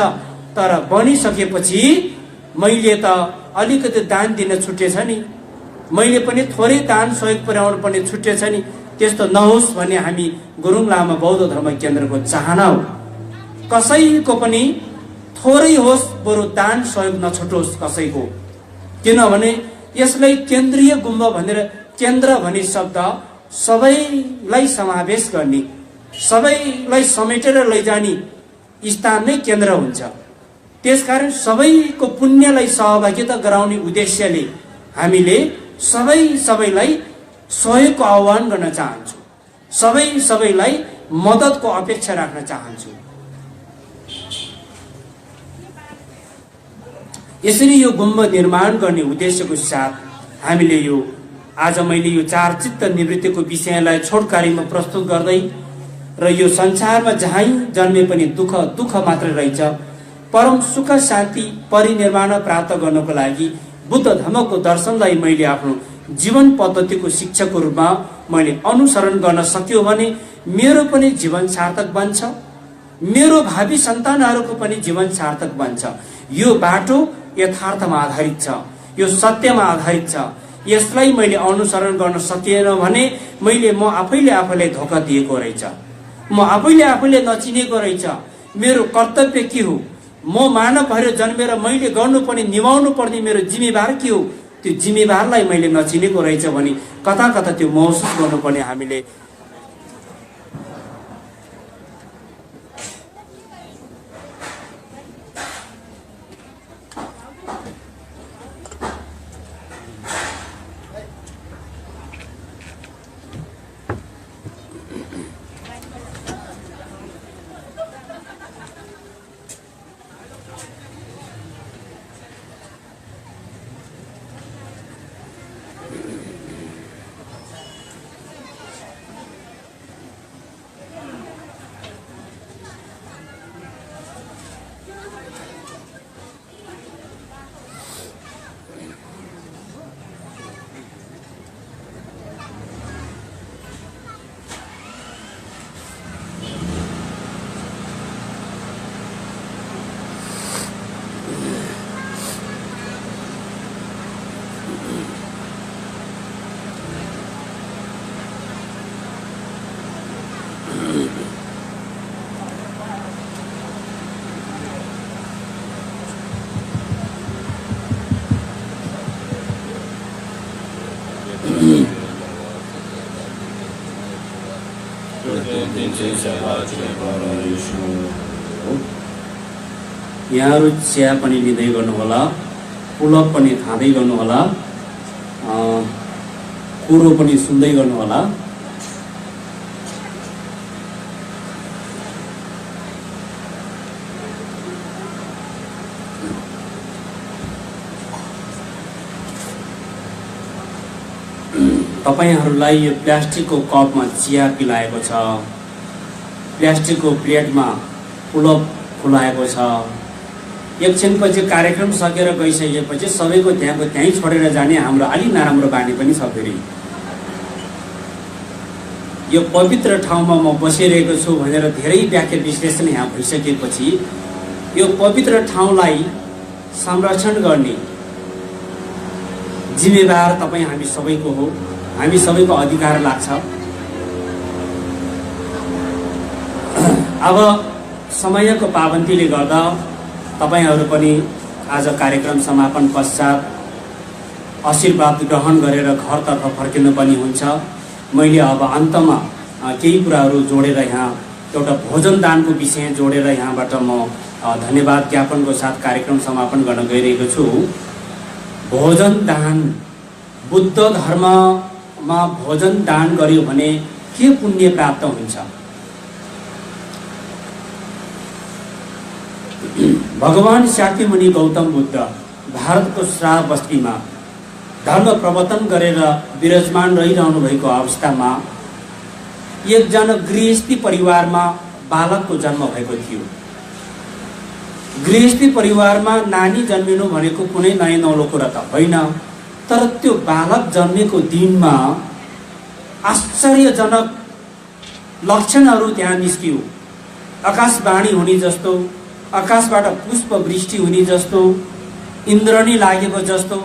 तर बनिसकेपछि मैले त अलिकति दान दिन छुटेछ नि, मैले पनि थोरै दान सहयोग पुर्याउनु पर्ने छुटेछ नि, त्यस्तो नहोस् भन्ने हामी गुरुङ लामा बौद्ध धर्म केन्द्रको चाहना हो। कसैको पनि थोरै होस्, बरु दान सहयोग नछुटोस् कसैको। किनभने यसलाई केन्द्रीय गुम्ब भनेर, केन्द्र भन्ने शब्द सबैलाई समावेश गर्ने, सबैलाई समेटेर लैजाने स्थान नै केन्द्र हुन्छ। त्यसकारण सबैको पुण्यलाई सहभागिता गराउने उद्देश्यले हामीले सबैलाई सहयोगको आह्वान गर्न चाहन्छु, सबैलाई मद्दतको अपेक्षा राख्न चाहन्छु। यसरी यो गुम्ब निर्माण गर्ने उद्देश्यको साथ हामीले यो आज मैले यो 4 चित्त निवृत्तिको विषयलाई छोटकारीमा प्रस्तुत गर्दै, र यो संसारमा जहाँ जन्मे पनि दुःख मात्र रहेछ, परम सुख शान्ति परिनिर्वाण प्राप्त गर्नको लागि बुद्ध धर्मको दर्शनलाई मैले आफ्नो जीवन पद्धतिको शिक्षाको रूपमा मैले अनुसरण गर्न सक्यो भने मेरो पनि जीवन सार्थक बन्छ, मेरो भावी सन्तानहरूको पनि जीवन सार्थक बन्छ। यो बाटो यथार्थमा आधारित छ, यो सत्यमा आधारित छ। यसलाई मैले अनुसरण गर्न सकिएन भने म आफैले धोका दिएको रहेछ, म आफैले नचिनेको रहेछ। मेरो कर्तव्य के हो, म मानव भएर जन्मेर मैले गर्नुपर्ने निभाउनु पर्ने मेरो जिम्मेवार के हो, त्यो जिम्मेवारलाई मैले नचिनेको रहेछ भने कता त्यो महसुस गर्नुपर्ने हामीले यहाँहरू चिया पनि लिँदै गर्नुहोला, पुलअप पनि खाँदै गर्नुहोला, कुरो पनि सुन्दै गर्नुहोला। तपाईहरुलाई यो प्लास्टिकको कपमा चिया पिलाएको छ, प्लास्टिकको प्लेटमा पुलअप खुलाएको छ। एकछिनपछि कार्यक्रम सकेर गइसकेपछि सबैको त्यहाँको त्यहीँ छोडेर जाने हाम्रो अलि नराम्रो बानी पनि छ। फेरि यो पवित्र ठाउँमा म बसिरहेको छु भनेर धेरै व्याख्या विश्लेषण यहाँ भइसकेपछि यो पवित्र ठाउँलाई संरक्षण गर्ने जिम्मेवार तपाईँ हामी सबैको हो, हामी सबैको अधिकार लाग्छ। अब समयको पाबन्दीले गर्दा तपाईहरु पनि आज कार्यक्रम समापन पश्चात आशीर्वाद ग्रहण गरेर घरतर्फ फर्किनु पनि हुन्छ। मैले अब अन्तमा केही कुराहरू जोडेर यहाँ एउटा भोजन दानको विषय जोडेर यहाँबाट म धन्यवाद ज्ञापनको साथ कार्यक्रम समापन गर्न गइरहेको छु। भोजन दान, बुद्ध धर्ममा भोजन दान गर्यो भने के पुण्य प्राप्त हुन्छ? भगवान शाक्यमुनि गौतम बुद्ध भारतको श्राव बस्तीमा धर्म प्रवर्तन गरेर विराजमान रहिरहनु भएको अवस्थामा एकजना गृहस्थी परिवारमा बालकको जन्म भएको थियो। गृहस्थी परिवारमा नानी जन्मिनु भनेको कुनै नयाँ नौलो कुरा त होइन, तर त्यो बालक जन्मेको दिनमा आश्चर्यजनक लक्षणहरू त्यहाँ निस्कियो। आकाशवाणी हुने जस्तो, आकाशबाट पुष्प वृष्टि हुने जस्तो, इन्द्रणी लागेको जस्तो,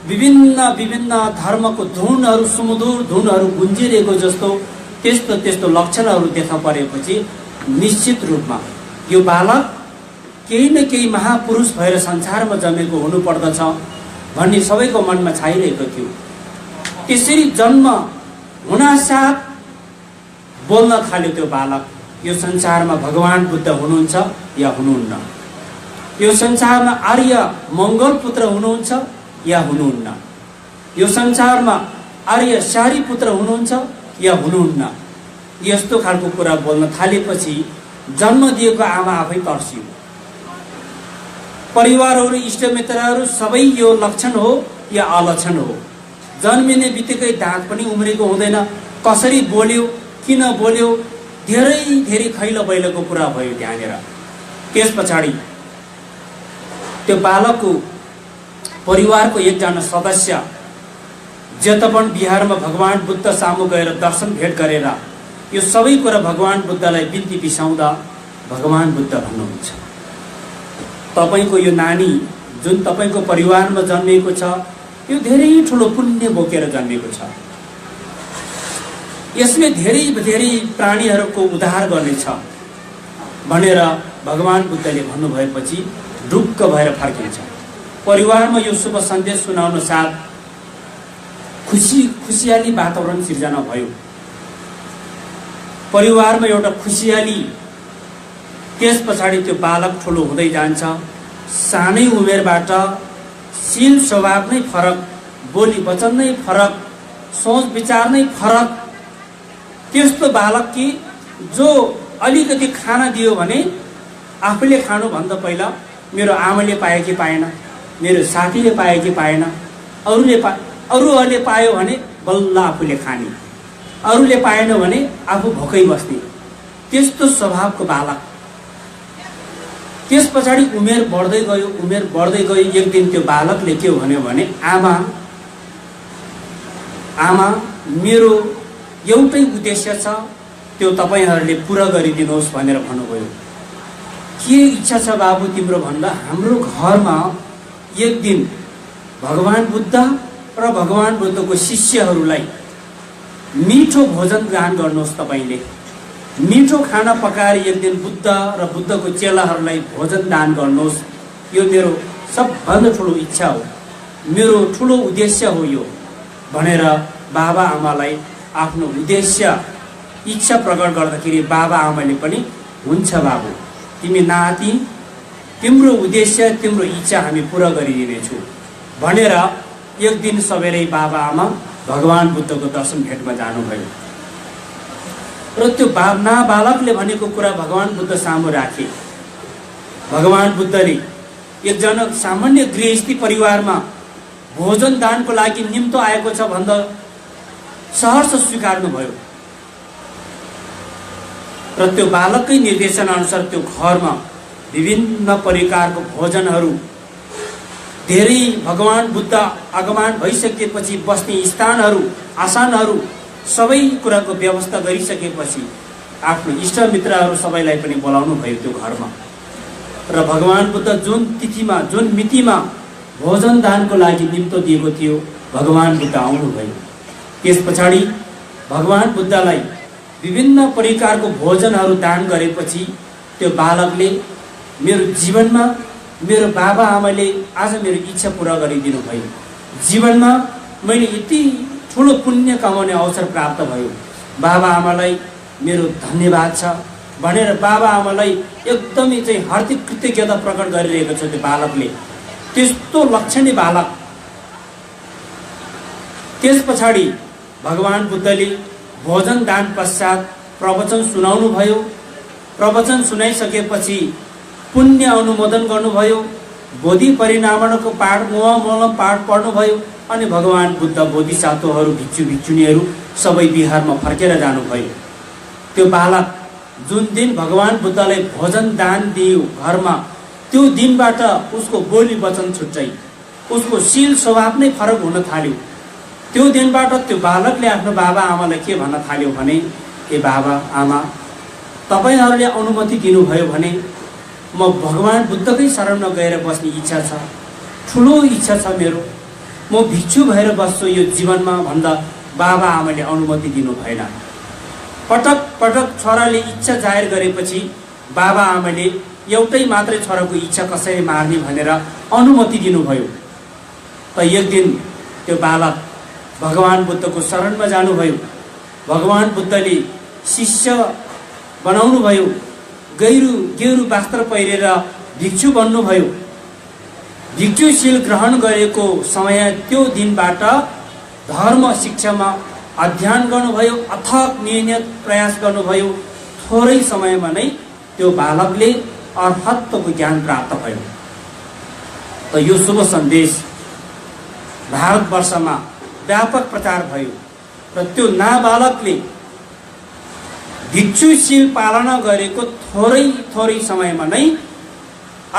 विभिन्न विभिन्न धर्मको धुनहरू, सुमधुर धुनहरू गुन्जिरहेको जस्तो त्यस्तो त्यस्तो लक्षणहरू देखा परेपछि निश्चित रूपमा यो बालक केही न केही महापुरुष भएर संसारमा जन्मेको हुनुपर्दछ भन्ने सबैको मनमा छाइरहेको थियो। त्यसरी जन्म हुनासाथ बोल्न थाल्यो त्यो बालक, यो संसारमा भगवान बुद्ध हुनुहुन्छ या हुनुहुन्न, यो संसारमा आर्य मंगल पुत्र हुनुहुन्छ या हुनुहुन्न, यो संसारमा आर्य शारी पुत्र हुनुहुन्छ या हुनुहुन्न। यस्तो खालको कुरा बोल्न थालेपछि जन्म दिएको आमा आफै तर्सियो। परिवारहरू, इष्टमित्रहरू सबै यो लक्षण हो या अलक्षण हो? जन्मिने बित्तिकै दाँत पनि उम्रेको हुँदैन, कसरी बोल्यो, किन बोल्यो, धेरै धेरै खैलो बैलोको कुरा भयो त्यहाँनिर। त्यस पछाडि त्यो बालकको परिवारको एकजना सदस्य जेतवन बिहारमा भगवान बुद्ध सामु गएर दर्शन भेट गरेर यो सबै कुरा भगवान बुद्धलाई बिन्ती पिसाउँदा भगवान बुद्ध भन्नुहुन्छ, तपाईको यो नानी जुन तपाईको परिवारमा जन्मेको छ यो धेरै ठुलो पुण्य बोकेर जन्मेको छ, यसले धेरै धेरै प्राणीहरूको उद्धार गर्नेछ भनेर भगवान बुद्धले भन्नुभएपछि ढुक्क भएर फर्किन्छ। परिवारमा यो शुभ सन्देश सुनाउन साथ खुसियाली वातावरण सिर्जना भयो। परिवारमा एउटा खुसियाली। त्यस पछाडि त्यो बालक ठुलो हुँदै जान्छ। सानै उमेरबाट शील स्वभाव नै फरक, बोली वचन नै फरक, सोच विचार नै फरक। त्यस्तो बालक कि जो अलिकति खाना दियो भने आफूले खानुभन्दा पहिला मेरो आमाले पाए कि पाएन, मेरो साथीले पाए कि पाएन, अरूहरूले पायो भने बल्ल आफूले खाने, अरूले पाएन भने आफू भोकै बस्ने, त्यस्तो स्वभावको बालक। त्यस पछाडि उमेर बढ्दै गयो। एक दिन त्यो बालकले के भन्यो भने आमा मेरो एउटै उद्देश्य छ, त्यो तपाईहरुले पूरा गरिदिनुहोस् भनेर भन्नुभयो। के इच्छा छ बाबु तिम्रो भन्दा हाम्रो घरमा एक दिन भगवान बुद्ध र भगवान बुद्धको शिष्यहरूलाई मिठो भोजन दान गर्नुहोस्, तपाईले मिठो खाना पकाएर एक दिन बुद्ध र बुद्धको चेलाहरूलाई भोजन दान गर्नुहोस्, यो मेरो सबभन्दा ठुलो इच्छा हो, मेरो ठुलो उद्देश्य हो यो भनेर बाबा आमालाई आफ्नो उद्देश्य इच्छा प्रकट गर्दाखेरि बाबा आमाले पनि हुन्छ बाबु, तिमी नाति, तिम्रो उद्देश्य तिम्रो इच्छा हामी पुरा गरिदिनेछौँ भनेर एक दिन सबैले बाबा आमा भगवान बुद्धको दर्शन भेटमा जानुभयो। र त्यो नाबालकले भनेको कुरा भगवान बुद्ध सामु राखे। भगवान बुद्धले एकजना सामान्य गृहस्थी परिवारमा भोजन दानको लागि निम्तो आएको छ भन्दा सहर्ष स्वीकार्नुभयो र त्यो बालककै निर्देशन अनुसार त्यो घरमा विभिन्न प्रकारको भोजनहरू, धेरै भगवान बुद्ध आगमन भइसकेपछि बस्ने स्थानहरू, आसनहरू सबै कुराको व्यवस्था गरिसकेपछि आफ्नो इष्ट मित्रहरू सबैलाई पनि बोलाउनु भयो त्यो घरमा। र भगवान बुद्ध जुन तिथिमा जुन मितिमा भोजन दानको लागि निम्तो दिएको थियो भगवान बुद्ध आउनुभयो। त्यस पछाडि भगवान बुद्धलाई विभिन्न प्रकारको भोजनहरू दान गरेपछि त्यो बालकले मेरो जीवनमा मेरो बाबा आमाले आज मेरो इच्छा पुरा गरिदिनु भयो, जीवनमा मैले यति ठुलो पुण्य कमाउने अवसर प्राप्त भयो, बाबा आमालाई मेरो धन्यवाद छ भनेर बाबा आमालाई एकदमै चाहिँ हार्दिक कृतज्ञता प्रकट गरिरहेको छ त्यो बालकले। त्यस्तो लक्षणी बालक। त्यस पछाडि भगवान बुद्धले भोजन दान पश्चात प्रवचन सुनाउनु भयो। प्रवचन सुनाइसकेपछि पुण्य अनुमोदन गर्नुभयो, बोधि परिणामको पाठ मोहमोलम पाठ पढ्नुभयो अनि भगवान बुद्ध बोधिसत्वहरू भिक्षु भिक्षुणीहरू सबै बिहारमा फर्केर जानुभयो। त्यो बालक जुन दिन भगवान बुद्धलाई भोजन दान दियो घरमा, त्यो दिनबाट उसको बोली वचन छुट्टै, उसको शील स्वभाव नै फरक हुन थाल्यो। त्यो दिनबाट त्यो बालकले आफ्नो बाबा आमालाई के भन्न थाल्यो भने, ए बाबा आमा, तपाईहरूले अनुमति दिनुभयो भने म भगवान बुद्धकै शरणमा गएर बस्ने इच्छा छ, ठुलो इच्छा छ मेरो, म भिक्षु भएर बस्छु यो जीवनमा भन्दा बाबा आमाले अनुमति दिनु भएन। पटक पटक छोराले इच्छा जाहेर गरेपछि बाबा आमाले एउटै मात्रै छोराको इच्छा कसरी मार्ने भनेर अनुमति दिनुभयो। त एक दिन त्यो बालक भगवान बुद्धको शरणमा जानुभयो। भगवान बुद्धले शिष्य बनाउनुभयो, गेरु वस्त्र पहिरेर भिक्षु बन्नुभयो। भिक्षुशील ग्रहण गरेको समय त्यो दिनबाट धर्म शिक्षामा अध्ययन गर्नुभयो, अथक मेहनत प्रयास गर्नुभयो। थोरै समयमा नै त्यो बालकले अर्हत्वको ज्ञान प्राप्त भयो। त यो शुभ सन्देश भारतवर्षमा व्यापक प्रचार भयो र त्यो नाबालकले भिक्षुशील पालना गरेको थोरै समयमा नै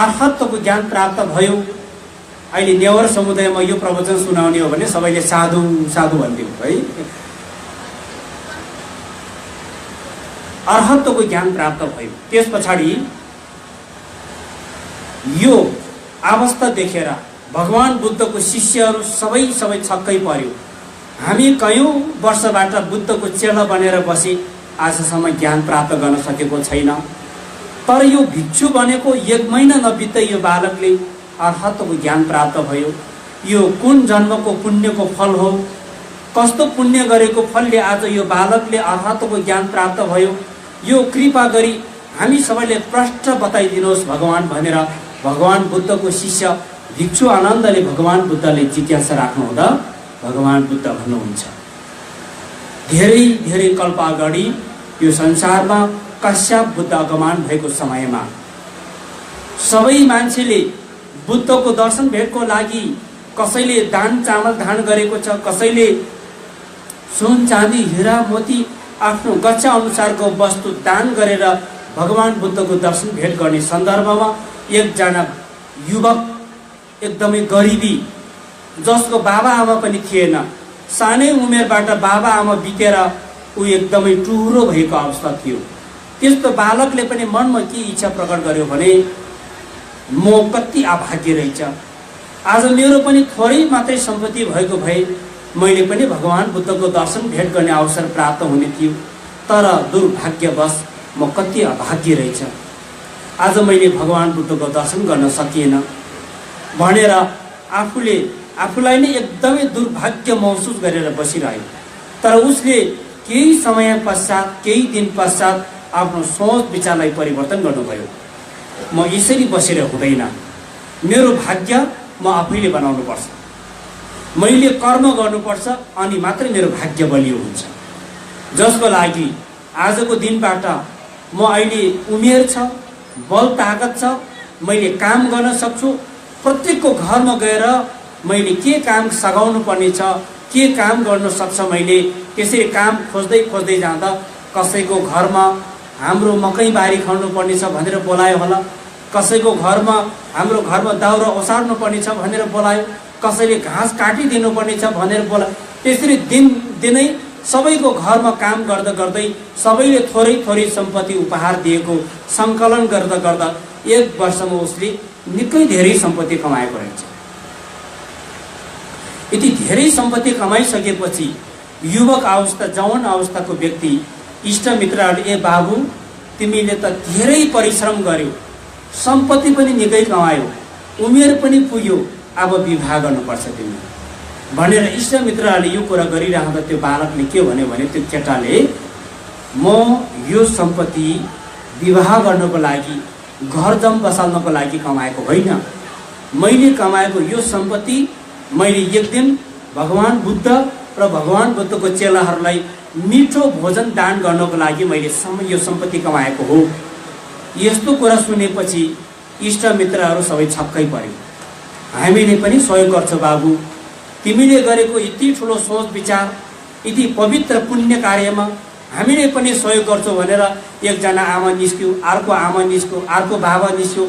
अर्हत्वको ज्ञान प्राप्त भयो। अहिले नेवार समुदायमा यो प्रवचन सुनाउने हो भने सबैले साधु साधु भन्दियो है। अर्हत्वको ज्ञान प्राप्त भयो। त्यस पछाडि यो अवस्था देखेर भगवान बुद्धको शिष्यहरू सबै छक्कै पर्यो। हामी कयौं वर्षबाट बुद्धको चेला बनेर बसे, आजसम्म ज्ञान प्राप्त गर्न सकेको छैन। तर यो भिक्षु बनेको 1 महिना नबित्दै यो बालकले अर्हत्वको ज्ञान प्राप्त भयो। यो कुन जन्मको पुण्यको फल हो, कस्तो पुण्य गरेको फलले आज यो बालकले अर्हत्वको ज्ञान प्राप्त भयो, यो कृपा गरी हामी सबैले प्रष्ट बताइदिनुहोस् भगवान भनेर भगवान बुद्धको शिष्य भिक्षु आनन्दले भगवान बुद्धले जिज्ञासा राख्नुहुँदा भगवान बुद्ध भन्नुहुन्छ, धेरै कल्प अगाडि यो संसारमा कश्यप बुद्ध आगमन भएको समयमा सबै मान्छेले बुद्धको दर्शन भेटको लागि कसैले दान चामल दान गरेको छ, कसैले सुन चाँदी हीरा मोती आफ्नो गच्छा अनुसारको वस्तु दान गरेर भगवान बुद्धको दर्शन भेट गर्ने सन्दर्भमा एकजना युवक एकदमै गरिबी, जसको बाबा आमा पनि थिएन, सानै उमेरबाट बाबा आमा बितेर ऊ एकदमै टुहुरो भएको अवस्था थियो। त्यस्तो बालकले पनि मनमा के इच्छा प्रकट गर्यो भने, म कति अभाग्य रहेछ, आज मेरो पनि थोरै मात्रै सम्पत्ति भएको भए मैले पनि भगवान बुद्धको दर्शन भेट गर्ने अवसर प्राप्त हुने थियो, तर दुर्भाग्यवश म कति अभाग्य रहेछ, आज मैले भगवान बुद्धको दर्शन गर्न सकिएन भनेर आफूलाई नै एकदमै दुर्भाग्य महसुस गरेर बसिरह्यो। तर उसले केही समय पश्चात केही दिन पश्चात आफ्नो सोच विचारलाई परिवर्तन गर्नुभयो। म यसरी बसेर हुँदैन, मेरो भाग्य म आफैले बनाउनुपर्छ, मैले कर्म गर्नुपर्छ अनि मात्रै मेरो भाग्य बलियो हुन्छ। जसको लागि आजको दिनबाट म अहिले उमेर छ, बल ताकत छ, मैले काम गर्न सक्छु। प्रत्येकको घरमा गएर मैले के काम सघाउनु पर्ने छ, के काम गर्न सक्छ, मैले त्यसरी काम खोज्दै खोज्दै जाँदा कसैको घरमा हाम्रो मकै बारी खन्नु पर्ने छ भनेर बोलायो होला, कसैको घरमा हाम्रो घरमा दाउरा ओसार्नु पर्ने छ भनेर बोलायो, कसैले घाँस काटिदिनु पर्ने छ भनेर बोलायो। त्यसरी दिनै सबैको घरमा काम गर्दा गर्दै सबैले थोरै थोरै सम्पत्ति उपहार दिएको सङ्कलन गर्दा गर्दा 1 वर्षमा उसले निकै धेरै सम्पत्ति कमाएको रहेछ। यति धेरै सम्पत्ति कमाइसकेपछि युवक अवस्था जवान अवस्थाको व्यक्ति इष्टमित्रहरूले ए बाबु तिमीले त धेरै परिश्रम गर्यौ, सम्पत्ति पनि निकै कमायो, उमेर पनि पुग्यो, अब विवाह गर्नुपर्छ तिमी भनेर इष्टमित्रहरूले यो कुरा गरिरहँदा त्यो बालकले के भन्यो भने त्यो केटाले म यो सम्पत्ति विवाह गर्नको लागि घर जम बसाल्नको लागि कमाएको होइन, मैले कमाएको यो सम्पत्ति मैले एक दिन भगवान बुद्ध र भगवान बुद्धको चेलाहरूलाई मिठो भोजन दान गर्नको लागि मैले यो सम्पत्ति कमाएको हो। यस्तो कुरा सुनेपछि इष्टमित्रहरू सबै छक्कै पर्यो। हामीले पनि सहयोग गर्छौँ बाबु, तिमीले गरेको यति ठुलो सोच विचार, यति पवित्र पुण्य कार्यमा हामीले पनि सहयोग गर्छौँ भनेर एकजना आमा निस्क्यो, अर्को आमा निस्क्यो, अर्को बाबा निस्क्यो,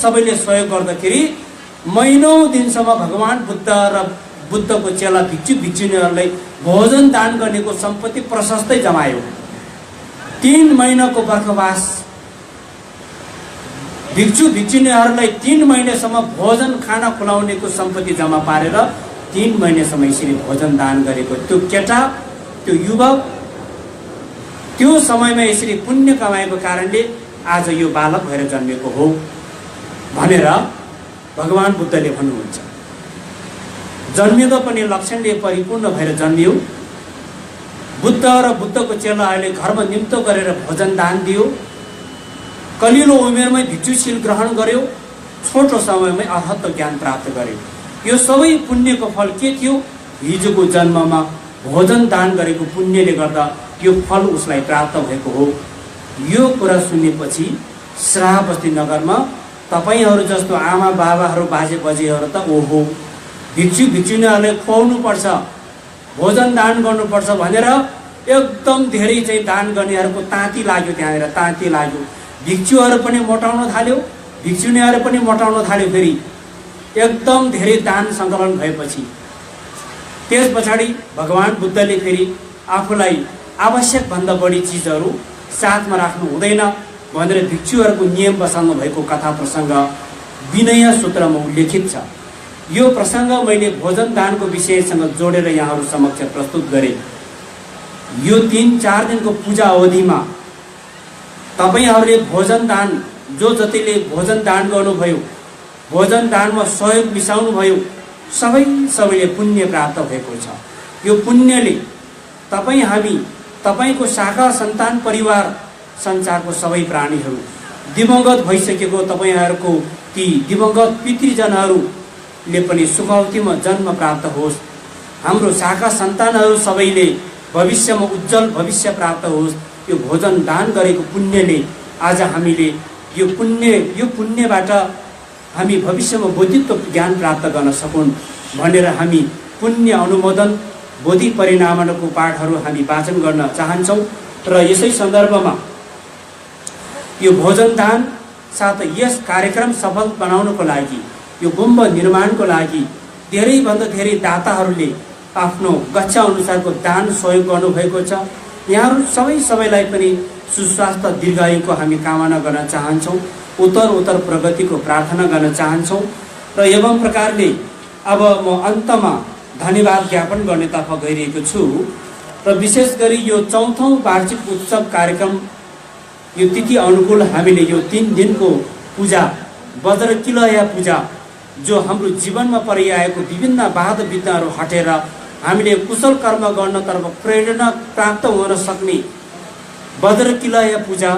सबैले सहयोग गर्दाखेरि महिनौँ दिनसम्म भगवान बुद्ध र बुद्धको चेला भिक्षुनीहरूलाई भोजन दान गर्नेको सम्पत्ति प्रशस्तै जमायो। 3 महिनाको बर्खवास भिक्षुनीहरूलाई 3 महिनासम्म भोजन खाना खुवाउनेको सम्पत्ति जम्मा पारेर 3 महिनासम्म यसरी भोजन दान गरेको त्यो केटा, त्यो युवक त्यो समयमा यसरी पुण्य कमाएको कारणले आज यो बालक भएर जन्मेको हो भनेर भगवान बुद्धले भन्नुहुन्छ। जन्मिँदा पनि लक्षणले परिपूर्ण भएर जन्मियो। बुद्ध र बुद्धको चेलाहरूले घरमा निम्तो गरेर भोजन दान दियो। कलिलो उमेरमै भिक्षुशील ग्रहण गर्यो। छोटो समयमै अहत्त ज्ञान प्राप्त गर्यो। यो सबै पुण्यको फल के थियो? हिजोको जन्ममा भोजन दान गरेको पुण्यले गर्दा यो फल उसलाई प्राप्त भएको हो। यो कुरा सुनेपछि श्रावस्ती नगरमा तपाईहरू जस्तो आमा बाबाहरू बाजे बजेहरू त ओहो भिक्षुनीहरूले खुवाउनु पर्छ, भोजन दान गर्नुपर्छ भनेर एकदम धेरै चाहिँ दान गर्नेहरूको ताती लाग्यो। त्यहाँनिर ताती लाग्यो। भिक्षुहरू पनि मोटाउन थाल्यो, भिक्षुनीहरू पनि मोटाउन थाल्यो। फेरि एकदम धेरै दान सङ्कलन भएपछि त्यस पछाडि भगवान बुद्धले फेरि आफूलाई आवश्यकभन्दा बढी चिजहरू साथमा राख्नु हुँदैन भनेर भिक्षुहरूको नियम बसाल्नु भएको कथा प्रसङ्ग विनय सूत्रमा उल्लेखित छ। यो प्रसङ्ग मैले भोजन दानको विषयसँग जोडेर यहाँहरू समक्ष प्रस्तुत गरेँ। यो 3-4 दिनको पूजा अवधिमा तपाईहरूले भोजन दान जो जतिले भोजन दान गर्नुभयो, भोजन दानमा सहयोग मिसाउनुभयो, सबैले पुण्य प्राप्त भएको छ। यो पुण्यले हामी तपाईको शाखा सन्तान परिवार संसारको सबै प्राणीहरू दिवंगत भइसकेको तपाईहरूको ती दिवंगत पितृजनहरूले पनि सुखौतीमा जन्म प्राप्त होस्। हाम्रो शाखा सन्तानहरू सबैले भविष्यमा उज्जवल भविष्य प्राप्त होस्। यो भोजन दान गरेको पुण्यले आज हामीले यो पुण्यबाट हामी भविष्यमा बोधित्व ज्ञान प्राप्त गर्न सकौँ भनेर हामी पुण्य अनुमोदन बोधि परिणामको पाठहरू हामी वाचन गर्न चाहन्छौँ। र यसै सन्दर्भमा यो भोजन दान साथै यस कार्यक्रम सफल बनाउनको लागि, यो गुम्ब निर्माणको लागि धेरैभन्दा धेरै दाताहरूले आफ्नो गच्छा अनुसारको दान सहयोग गर्नुभएको छ। यहाँहरू सबैलाई पनि सुस्वास्थ्य दीर्घायुको हामी कामना गर्न चाहन्छौँ। उत्तर प्रगतिको प्रार्थना गर्न चाहन्छौँ। र एवं प्रकारले अब म अन्तमा धन्यवाद ज्ञापन गर्नेतर्फ गइरहेको छु। र विशेष गरी यो 4औं वार्षिक उत्सव कार्यक्रम यो तिथि अनुकूल हामीले यो 3 दिनको पूजा वज्रकिलया पूजा जो हाम्रो जीवनमा परिआएको विभिन्न बाधा विघ्नहरू हटेर हामीले कुशल कर्म गर्नतर्फ प्रेरणा प्राप्त हुन सक्ने बद्रकिलय पूजा,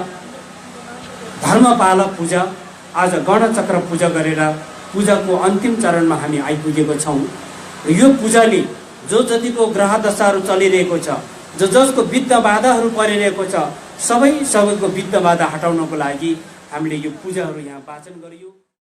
धर्मपाला पूजा, आज गणचक्र पूजा गरेर पूजाको अन्तिम चरणमा हामी आइपुगेको छौँ। यो पूजाले जो जतिको ग्रह दशाहरू चलिरहेको छ, जसको विघ्न बाधाहरू परिरहेको छ, सबैको विघ्न बाधा हटाउनको लागि हामीले यो पूजाहरू यहाँ वाचन गरियो।